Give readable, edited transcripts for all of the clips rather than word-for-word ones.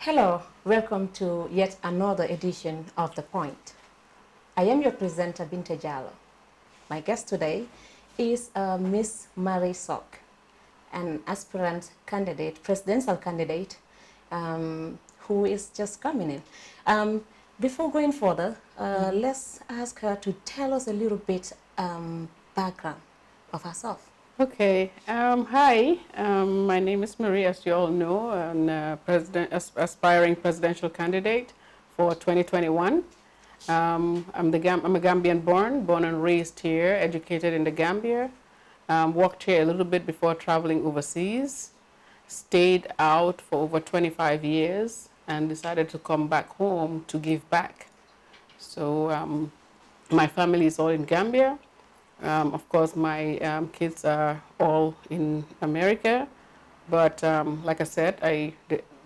Hello, welcome to yet another edition of The Point. I am your presenter, Binte Jallo. My guest today is Miss Marie Sok, an aspirant candidate, presidential candidate, who is just coming in. Before going further, let's ask her to tell us a little bit background of herself. Okay. Hi. My name is Marie, as you all know, and aspiring presidential candidate for 2021. I'm a Gambian born and raised here, educated in the Gambia. Worked here a little bit before traveling overseas. Stayed out for over 25 years and decided to come back home to give back. So my family is all in Gambia. Of course, my kids are all in America, but like I said,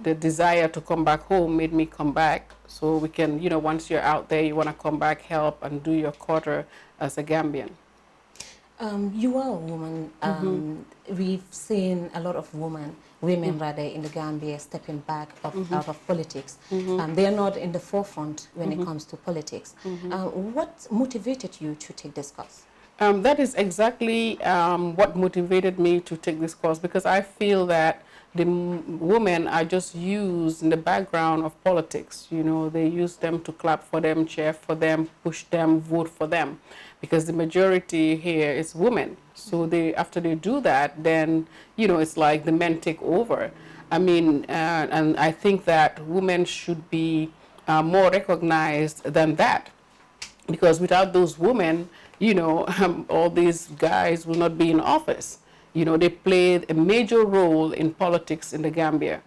the desire to come back home made me come back. So we can, once you're out there, you want to come back, help, and do your quarter as a Gambian. You are a woman. We've seen a lot of women rather, in the Gambia stepping back out of politics. They are not in the forefront when it comes to politics. What motivated you to take this course? That is exactly what motivated me to take this course, because I feel that the women are just used in the background of politics. They use them to clap for them, cheer for them, push them, vote for them, because the majority here is women. So after they do that, then, it's like the men take over. I mean, and I think that women should be more recognized than that, because without those women, all these guys will not be in office. They played a major role in politics in the Gambia.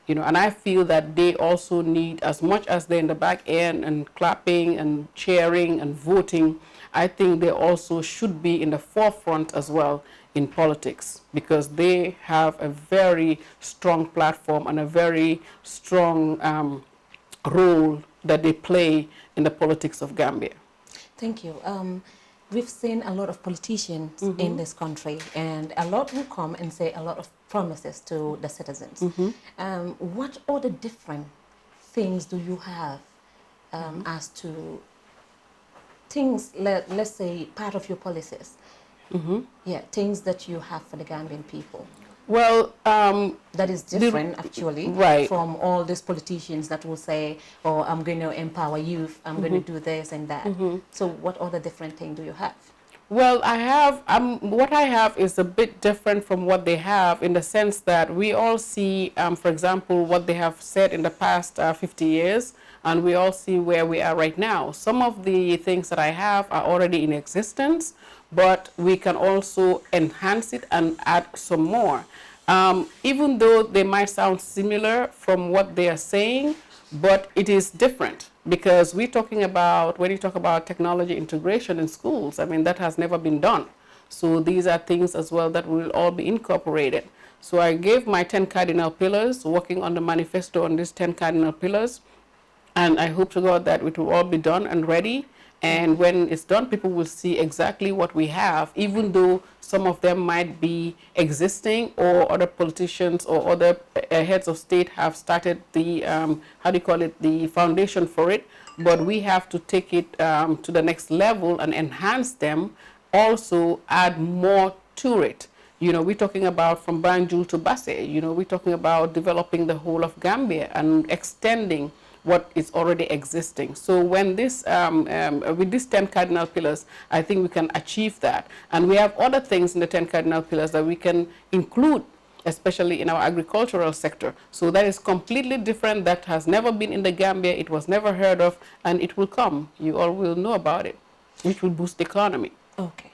And I feel that they also need, as much as they're in the back end and clapping and cheering and voting, I think they also should be in the forefront as well in politics, because they have a very strong platform and a very strong role that they play in the politics of Gambia. Thank you. We've seen a lot of politicians in this country, and a lot who come and say a lot of promises to the citizens. What other different things do you have as to things, let's say, part of your policies? Yeah, things that you have for the Gambian people. Well, that is different actually, right, from all these politicians that will say, oh, I'm going to empower youth, I'm going to do this and that. So what other different thing do you have? Well, what I have is a bit different from what they have, in the sense that we all see, for example, what they have said in the past 50 years, and we all see where we are right now. Some of the things that I have are already in existence, but we can also enhance it and add some more. Even though they might sound similar from what they are saying, but it is different, because we're talking about, when you talk about technology integration in schools, I mean, that has never been done. So these are things as well that will all be incorporated. So I gave my 10 cardinal pillars, working on the manifesto on these 10 cardinal pillars, and I hope to God that it will all be done and ready. And when it's done, people will see exactly what we have, even though some of them might be existing, or other politicians or other heads of state have started the, the foundation for it. But we have to take it to the next level and enhance them, also add more to it. We're talking about from Banjul to Basse, we're talking about developing the whole of Gambia and extending what is already existing. So when this, with these 10 cardinal pillars, I think we can achieve that. And we have other things in the 10 cardinal pillars that we can include, especially in our agricultural sector. So that is completely different. That has never been in the Gambia. It was never heard of, and it will come. You all will know about it, which will boost the economy. Okay.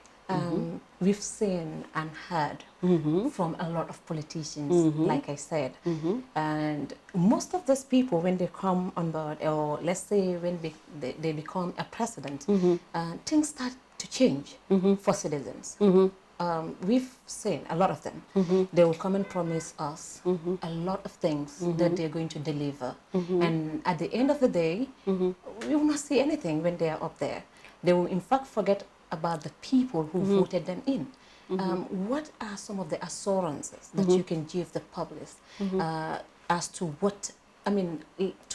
We've seen and heard from a lot of politicians, like I said, and most of those people, when they come on board, or let's say when they become a president, things start to change for citizens. We've seen a lot of them. They will come and promise us a lot of things that they're going to deliver, and at the end of the day, we will not see anything when they are up there. They will in fact forget about the people who voted them in. What are some of the assurances that you can give the public as to what I mean,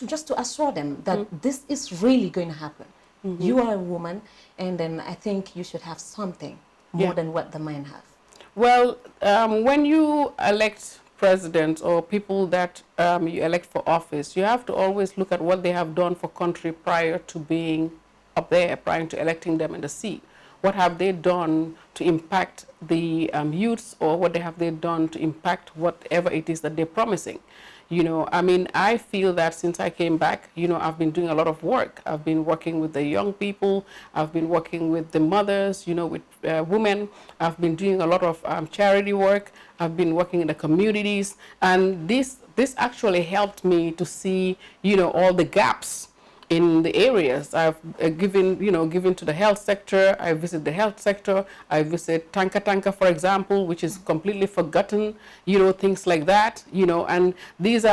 just to assure them that this is really going to happen. You are a woman, and then I think you should have something more than what the men have. Well, when you elect presidents or people that you elect for office, you have to always look at what they have done for country prior to being up there, prior to electing them in the seat. What have they done to impact the youths, or what have they done to impact whatever it is that they're promising? You know, I mean, I feel that since I came back, you know, I've been doing a lot of work. I've been working with the young people. I've been working with the mothers, you know, with women. I've been doing a lot of charity work. I've been working in the communities. And this actually helped me to see, you know, all the gaps in the areas. I've given to the health sector. I visit the health sector. I visit Tanka, for example, which is completely forgotten, you know, things like that, you know, and this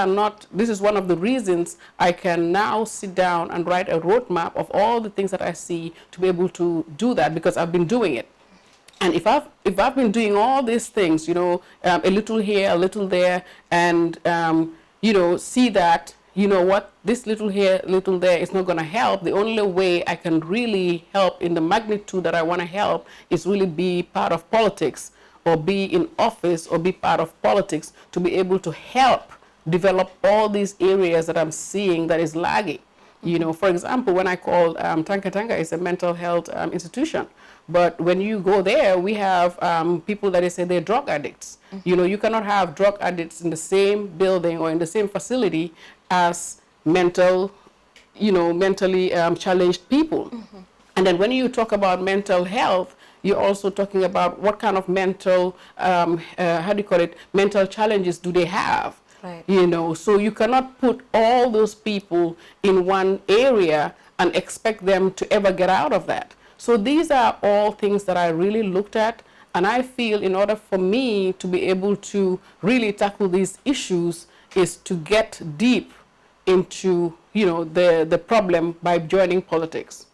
is one of the reasons I can now sit down and write a roadmap of all the things that I see to be able to do that, because I've been doing it. And if I've been doing all these things, you know, a little here, a little there, and, you know, see that, you know what, this little here, little there is not going to help. The only way I can really help in the magnitude that I want to help is really be part of politics, or be in office, or be part of politics, to be able to help develop all these areas that I'm seeing that is lagging. You know, for example, when I called Tanka is a mental health institution. But when you go there, we have people that they say they're drug addicts. You know, you cannot have drug addicts in the same building or in the same facility as mentally challenged people. And then when you talk about mental health, you're also talking about what kind of mental, mental challenges do they have? Right. You know, so you cannot put all those people in one area and expect them to ever get out of that. So these are all things that I really looked at, and I feel in order for me to be able to really tackle these issues is to get deep into, you know, the problem by joining politics.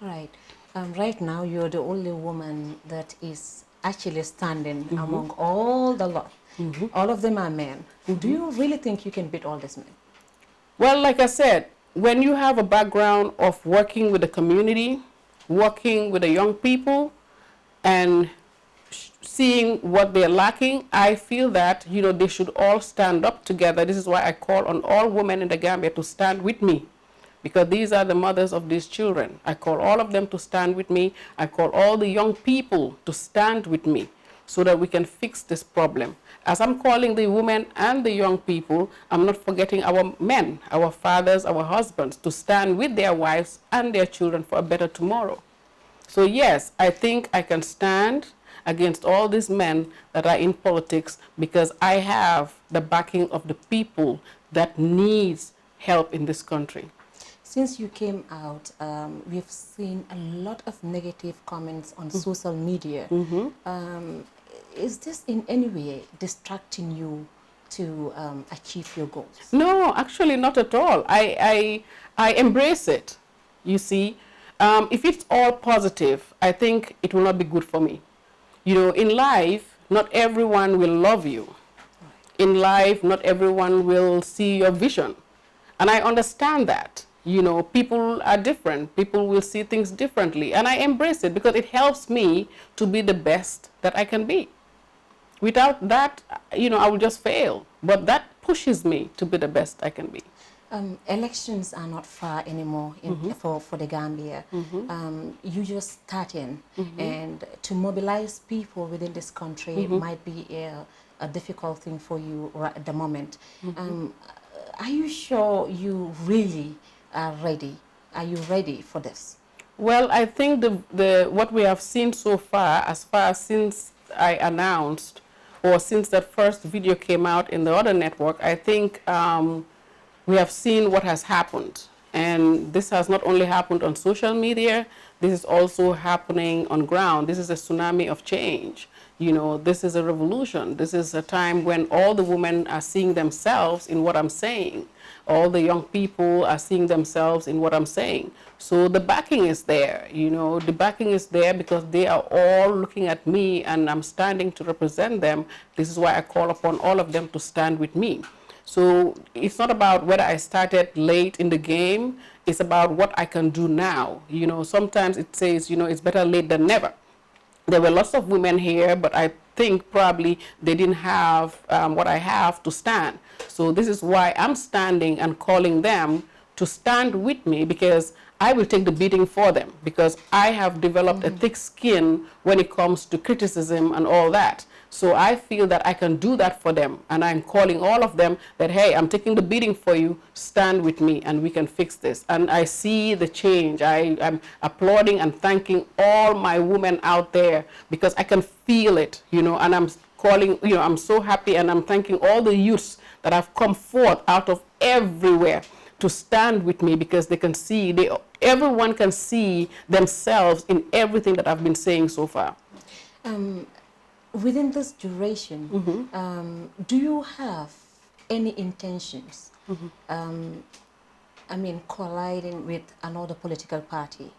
Right. Right now, you're the only woman that is actually standing among all the lot. All of them are men. Do you really think you can beat all these men? Well, like I said, when you have a background of working with the community, working with the young people, and seeing what they're lacking, I feel that, you know, they should all stand up together. This is why I call on all women in the Gambia to stand with me, because these are the mothers of these children. I call all of them to stand with me. I call all the young people to stand with me so that we can fix this problem. As I'm calling the women and the young people, I'm not forgetting our men, our fathers, our husbands, to stand with their wives and their children for a better tomorrow. So yes, I think I can stand against all these men that are in politics, because I have the backing of the people that needs help in this country. Since you came out, we've seen a lot of negative comments on social media. Is this in any way distracting you to achieve your goals? No, actually not at all. I embrace it, you see. If it's all positive, I think it will not be good for me. You know, in life, not everyone will love you. In life, not everyone will see your vision. And I understand that. You know, people are different. People will see things differently. And I embrace it because it helps me to be the best that I can be. Without that, you know, I will just fail. But that pushes me to be the best I can be. Elections are not far anymore for the Gambia. You just starting, and to mobilize people within this country might be a difficult thing for you right at the moment. Are you sure you really are ready? Are you ready for this? Well, I think what we have seen so far since I announced, or since that first video came out in the other network, I think we have seen what has happened. And this has not only happened on social media, this is also happening on ground. This is a tsunami of change. You know, this is a revolution. This is a time when all the women are seeing themselves in what I'm saying. All the young people are seeing themselves in what I'm saying. So the backing is there, you know, the backing is there because they are all looking at me and I'm standing to represent them. This is why I call upon all of them to stand with me. So it's not about whether I started late in the game. It's about what I can do now. You know, sometimes it says, you know, it's better late than never. There were lots of women here, but I think probably they didn't have what I have to stand. So this is why I'm standing and calling them to stand with me, because I will take the beating for them, because I have developed a thick skin when it comes to criticism and all that. So I feel that I can do that for them, and I'm calling all of them that, hey, I'm taking the beating for you, stand with me and we can fix this. And I see the change. I'm applauding and thanking all my women out there, because I can feel it, you know, and I'm calling, you know, I'm so happy, and I'm thanking all the youths that have come forth out of everywhere to stand with me, because they can see, everyone can see themselves in everything that I've been saying so far. Within this duration, do you have any intentions, I mean, colliding with another political party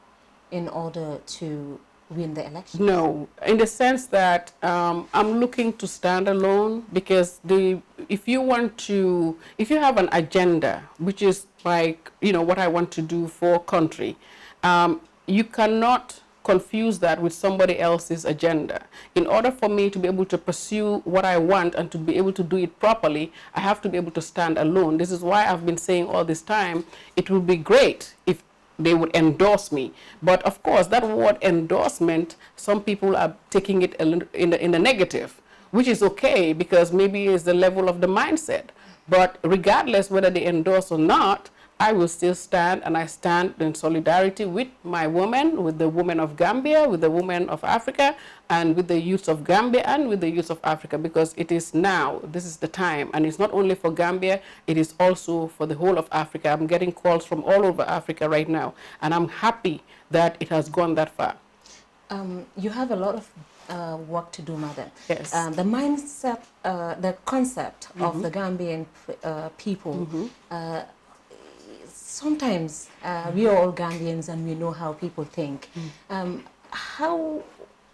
in order to win the election? No, in the sense that I'm looking to stand alone, because if you have an agenda, which is like, you know, what I want to do for country, you cannot confuse that with somebody else's agenda. In order for me to be able to pursue what I want and to be able to do it properly, I have to be able to stand alone. This is why I've been saying all this time, it would be great if they would endorse me. But of course, that word endorsement, some people are taking it in the negative, which is okay, because maybe it's the level of the mindset. But regardless whether they endorse or not, I will still stand, and I stand in solidarity with my women, with the women of Gambia, with the women of Africa, and with the youths of Gambia and with the youths of Africa, because it is now, this is the time, and it's not only for Gambia, it is also for the whole of Africa. I'm getting calls from all over Africa right now, and I'm happy that it has gone that far. You have a lot of work to do, madam. Yes. The mindset, the concept of the Gambian people, sometimes we are all Gambians and we know how people think.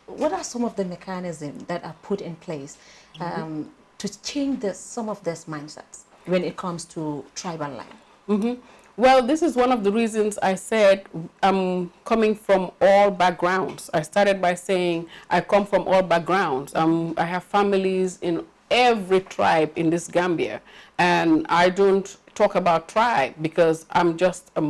What are some of the mechanisms that are put in place to change some of these mindsets when it comes to tribal line? Well, this is one of the reasons I said I'm coming from all backgrounds. I started by saying I come from all backgrounds. I have families in every tribe in this Gambia, and I don't talk about tribe because I'm just a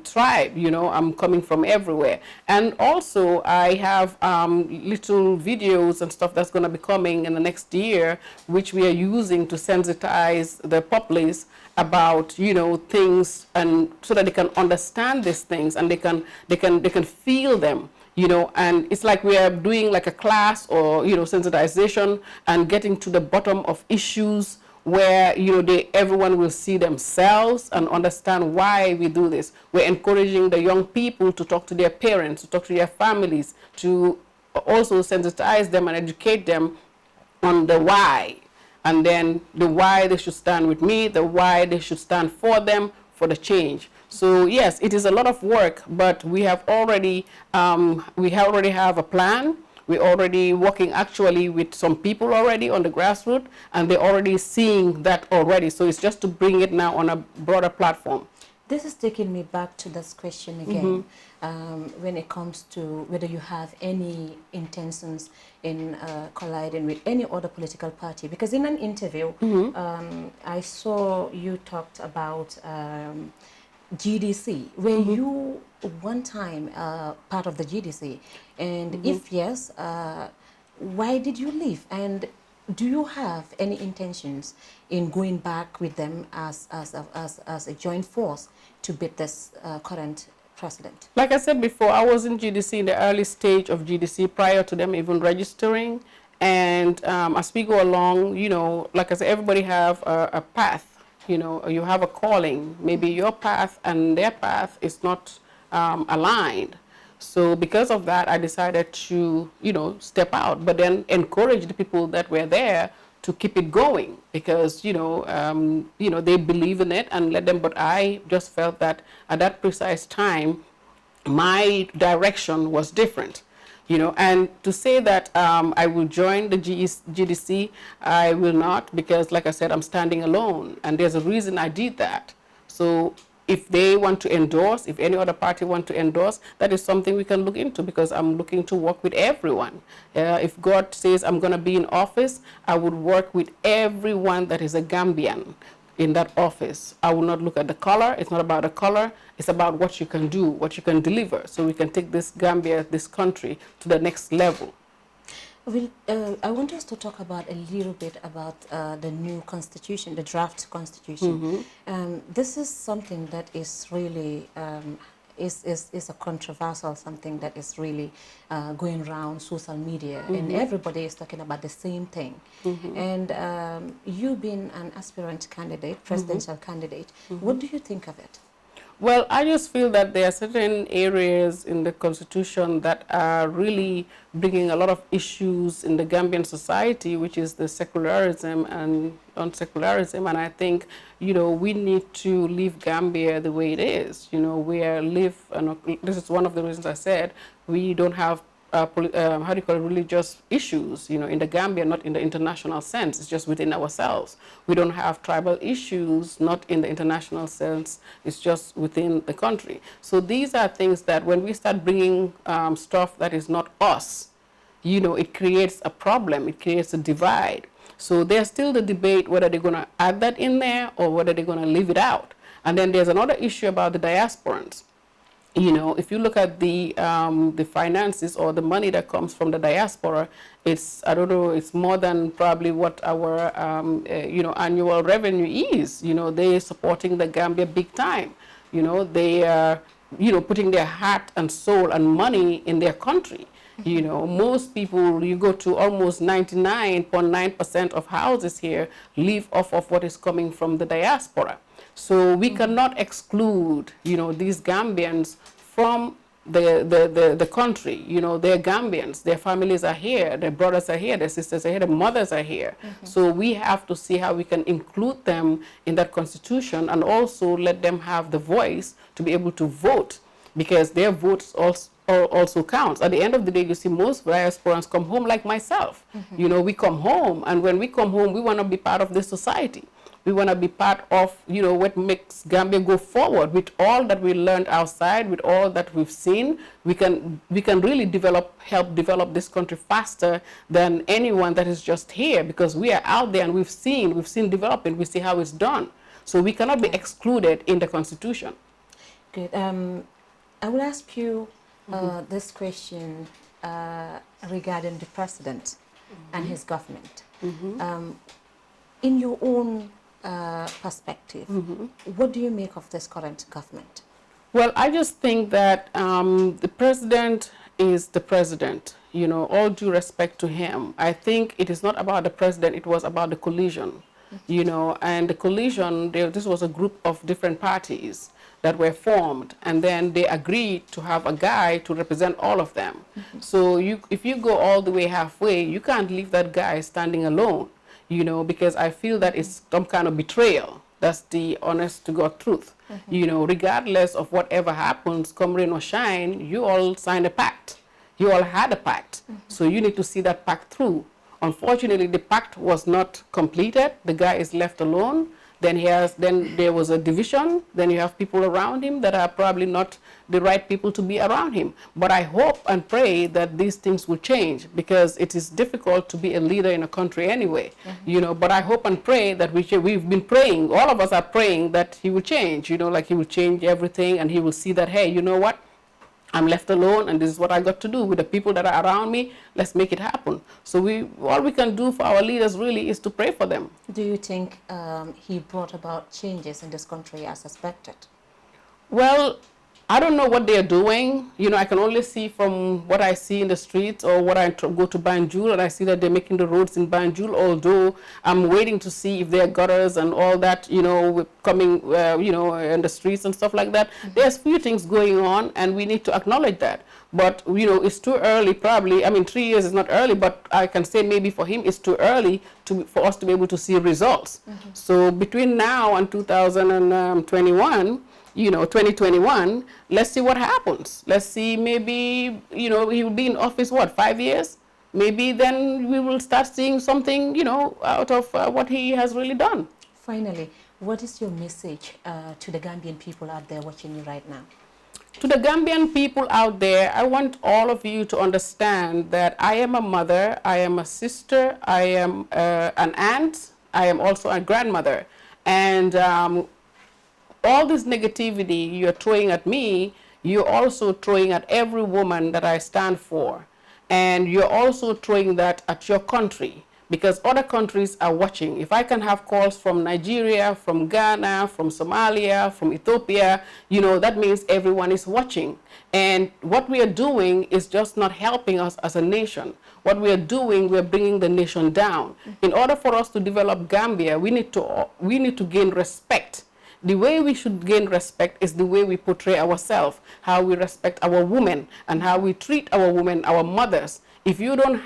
tribe, you know, I'm coming from everywhere. And also I have little videos and stuff that's going to be coming in the next year, which we are using to sensitize the populace about, you know, things, and so that they can understand these things and they can feel them. You know, and it's like we are doing like a class or, you know, sensitization and getting to the bottom of issues where, you know, everyone will see themselves and understand why we do this. We're encouraging the young people to talk to their parents, to talk to their families, to also sensitize them and educate them on the why. And then the why they should stand with me, the why they should stand for them, for the change. So yes, it is a lot of work, but we already have a plan. We're already working actually with some people already on the grassroots, and they're already seeing that already. So it's just to bring it now on a broader platform. This is taking me back to this question again, when it comes to whether you have any intentions in colliding with any other political party. Because in an interview, I saw you talked about GDC, where you one time part of the GDC, and if yes, why did you leave? And do you have any intentions in going back with them as a joint force to beat this current president? Like I said before, I was in GDC in the early stage of GDC prior to them even registering, and as we go along, you know, like I said, everybody have a path. You know, you have a calling. Maybe your path and their path is not aligned. So because of that, I decided to, you know, step out, but then encourage the people that were there to keep it going, because, you know, they believe in it, and let them. But I just felt that at that precise time, my direction was different. You know, and to say that I will join the GDC, I will not, because like I said, I'm standing alone, and there's a reason I did that. So if they want to endorse, if any other party want to endorse, that is something we can look into, because I'm looking to work with everyone. If God says I'm going to be in office, I would work with everyone that is a Gambian in that office. I will not look at the color. It's not about the color. It's about what you can do, what you can deliver, so we can take this Gambia, this country, to the next level. I want us to talk about a little bit about the new constitution, the draft constitution. This is something that is really is a controversial, something that is really going around social media, and everybody is talking about the same thing. And you being an aspirant candidate, presidential candidate, what do you think of it? Well, I just feel that there are certain areas in the Constitution that are really bringing a lot of issues in the Gambian society, which is the secularism and unsecularism. And I think, you know, we need to leave Gambia the way it is. You know, this is one of the reasons I said we don't have religious issues, you know, in the Gambia, not in the international sense. It's just within ourselves. We don't have tribal issues, not in the international sense. It's just within the country. So these are things that when we start bringing stuff that is not us, you know, it creates a problem. It creates a divide. So there's still the debate whether they're going to add that in there or whether they're going to leave it out. And then there's another issue about the diasporans. You know, if you look at the finances or the money that comes from the diaspora, it's, I don't know, it's more than probably what our, you know, annual revenue is. You know, they're supporting the Gambia big time. You know, they are, you know, putting their heart and soul and money in their country. You know, most people, you go to almost 99.9% of houses here live off of what is coming from the diaspora. So we cannot exclude, you know, these Gambians from the country. You know, they're Gambians, their families are here, their brothers are here, their sisters are here, their mothers are here. So we have to see how we can include them in that constitution and also let them have the voice to be able to vote, because their votes also counts. At the end of the day, you see most diasporans come home like myself. You know, we come home, and when we come home, we want to be part of this society. We want to be part of, you know, what makes Gambia go forward. With all that we learned outside, with all that we've seen, we can really help develop this country faster than anyone that is just here, because we are out there and we've seen development, we see how it's done. So we cannot be excluded in the Constitution. Good. I will ask you this question regarding the president and his government. In your own perspective, what do you make of this current government? Well, I just think that the president is the president, you know, all due respect to him. I think it is not about the president, it was about the coalition, you know, and the coalition, this was a group of different parties that were formed, and then they agreed to have a guy to represent all of them. So if you go all the way halfway, you can't leave that guy standing alone. You know, because I feel that it's some kind of betrayal. That's the honest to God truth. You know, regardless of whatever happens, come rain or shine, you all signed a pact. You all had a pact. So you need to see that pact through. Unfortunately, the pact was not completed. The guy is left alone. Then there was a division. Then you have people around him that are probably not the right people to be around him. But I hope and pray that these things will change, because it is difficult to be a leader in a country anyway. You know, but I hope and pray that we've been praying, all of us are praying that he will change, you know, like he will change everything, and he will see that, hey, you know what? I'm left alone, and this is what I got to do with the people that are around me. Let's make it happen. So all we can do for our leaders really is to pray for them. Do you think he brought about changes in this country as expected? Well, I don't know what they're doing. You know, I can only see from what I see in the streets, or what I go to Banjul, and I see that they're making the roads in Banjul, although I'm waiting to see if there are gutters and all that, you know, coming, you know, in the streets and stuff like that. There's few things going on, and we need to acknowledge that. But, you know, it's too early probably. I mean, 3 years is not early, but I can say maybe for him it's too early for us to be able to see results. So between now and 2021, 2021, let's see what happens. Let's see, maybe, he will be in office, what, 5 years? Maybe then we will start seeing something, out of what he has really done. Finally, what is your message to the Gambian people out there watching you right now? To the Gambian people out there, I want all of you to understand that I am a mother, I am a sister, I am an aunt, I am also a grandmother. And all this negativity you're throwing at me, you're also throwing at every woman that I stand for. And you're also throwing that at your country, because other countries are watching. If I can have calls from Nigeria, from Ghana, from Somalia, from Ethiopia, that means everyone is watching. And what we are doing is just not helping us as a nation. What we are doing, we're bringing the nation down. In order for us to develop Gambia, we need to gain respect. The way we should gain respect is the way we portray ourselves, how we respect our women, and how we treat our women, our mothers. If you don't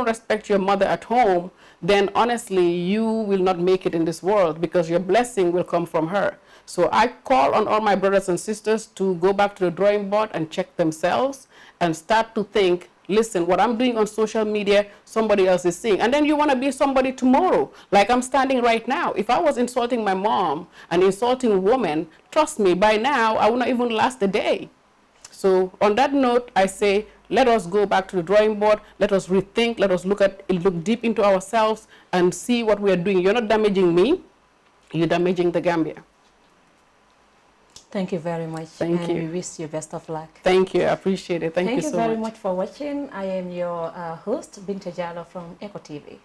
respect your mother at home, then honestly, you will not make it in this world, because your blessing will come from her. So I call on all my brothers and sisters to go back to the drawing board and check themselves and start to think, listen, what I'm doing on social media, somebody else is seeing. And then you want to be somebody tomorrow, like I'm standing right now. If I was insulting my mom and insulting a woman, trust me, by now, I would not even last a day. So on that note, I say, let us go back to the drawing board. Let us rethink. Let us look deep into ourselves and see what we are doing. You're not damaging me. You're damaging the Gambia. Thank you very much. Thank you. And we wish you best of luck. Thank you. I appreciate it. Thank you so much. Thank you very much for watching. I am your host, Binta Jallo from Eco TV.